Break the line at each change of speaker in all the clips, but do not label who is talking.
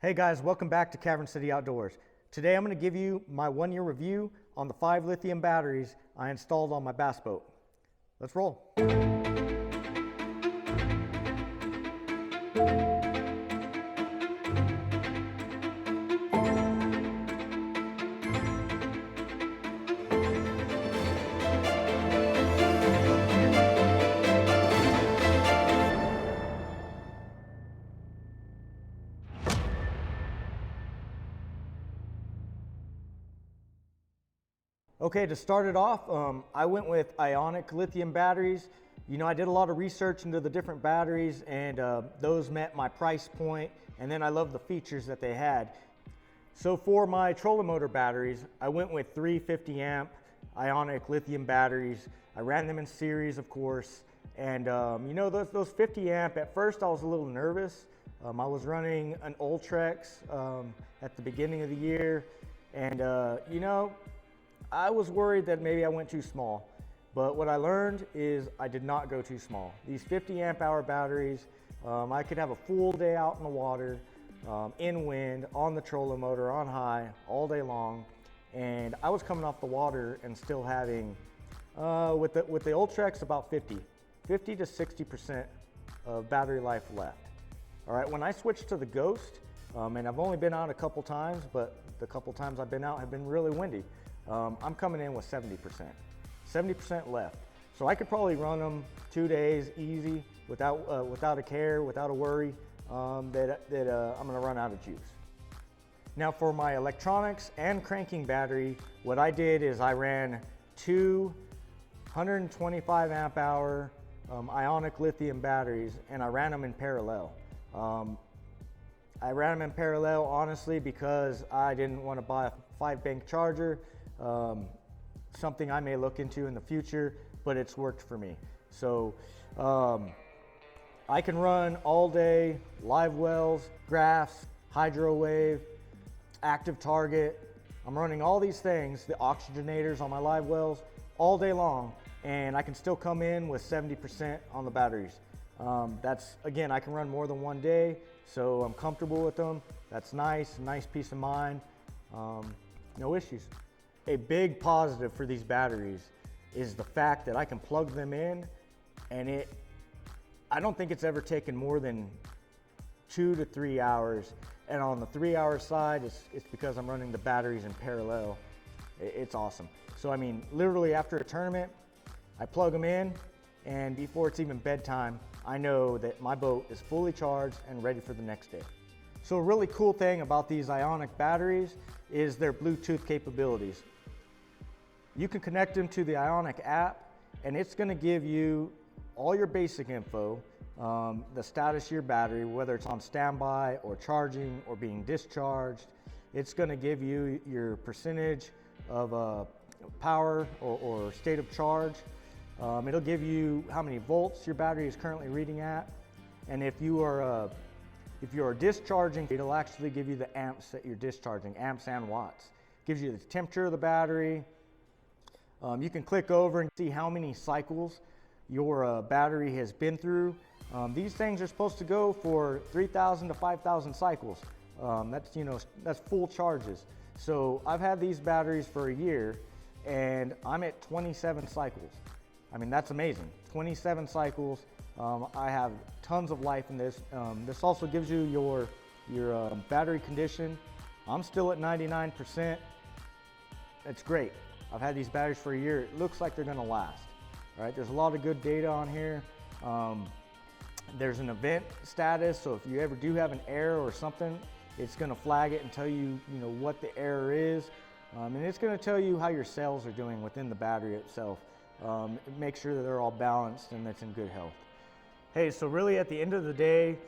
Hey guys, welcome back to Cavern City Outdoors. Today I'm going to give you my 1-year review on the 5 lithium batteries I installed on my bass boat. Let's roll. Okay, to start it off, I went with Ionic Lithium Batteries. You know, I did a lot of research into the different batteries and those met my price point, and then I love the features that they had. So for my trolling motor batteries, I went with 350 amp Ionic Lithium batteries. I ran them in series, of course, and you know, those 50 amp, at first I was a little nervous. I was running an Ultrex at the beginning of the year, and you know, I was worried that maybe I went too small, but what I learned is I did not go too small. These 50 amp hour batteries, I could have a full day out in the water, in wind, on the trolling motor, on high, all day long, and I was coming off the water and still having, with the Ultrex, about 50 to 60% of battery life left. All right, when I switched to the Ghost, and I've only been out a couple times, but the couple times I've been out have been really windy. I'm coming in with 70% left. So I could probably run them 2 days easy without a care, without a worry that I'm gonna run out of juice. Now for my electronics and cranking battery, what I did is I ran 2 125 amp hour Ionic lithium batteries, and I ran them in parallel. I ran them in parallel honestly because I didn't want to buy a 5-bank charger. Something I may look into in the future, but it's worked for me. So I can run all day, live wells, graphs, hydro wave, active target. I'm running all these things, the oxygenators on my live wells, all day long, and I can still come in with 70% on the batteries. That's, again, I can run more than 1 day, so I'm comfortable with them. That's nice peace of mind, no issues. A big positive for these batteries is the fact that I can plug them in, and I don't think it's ever taken more than 2 to 3 hours. And on the 3-hour side, it's because I'm running the batteries in parallel. It's awesome. So I mean, literally after a tournament, I plug them in, and before it's even bedtime, I know that my boat is fully charged and ready for the next day. So a really cool thing about these Ionic batteries is their Bluetooth capabilities. You can connect them to the Ionic app, and it's going to give you all your basic info, the status of your battery, whether it's on standby or charging or being discharged. It's going to give you your percentage of power or state of charge. It'll give you how many volts your battery is currently reading at, and if you are discharging, it'll actually give you the amps that you're discharging, amps and watts. Gives you the temperature of the battery. You can click over and see how many cycles your battery has been through. These things are supposed to go for 3,000 to 5,000 cycles. That's full charges. So I've had these batteries for a year, and I'm at 27 cycles. I mean, that's amazing. 27 cycles. I have tons of life in this. This also gives you your battery condition. I'm still at 99%. It's great. I've had these batteries for a year. It looks like they're gonna last. All right, there's a lot of good data on here. There's an event status, so if you ever do have an error or something, it's gonna flag it and tell you, what the error is. And it's gonna tell you how your cells are doing within the battery itself. Make sure that they're all balanced and that's in good health. Hey, so really at the end of the day,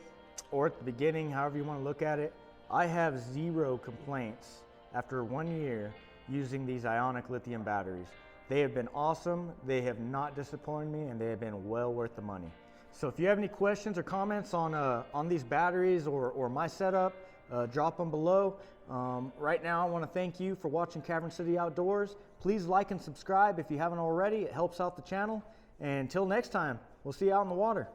or at the beginning, however you wanna look at it, I have 0 complaints after 1 year using these Ionic lithium batteries. They have been awesome, they have not disappointed me, and they have been well worth the money. So if you have any questions or comments on these batteries or my setup, drop them below. Right now I want to thank you for watching Cavern City Outdoors. Please like and subscribe if you haven't already. It helps out the channel. And until next time, we'll see you out in the water.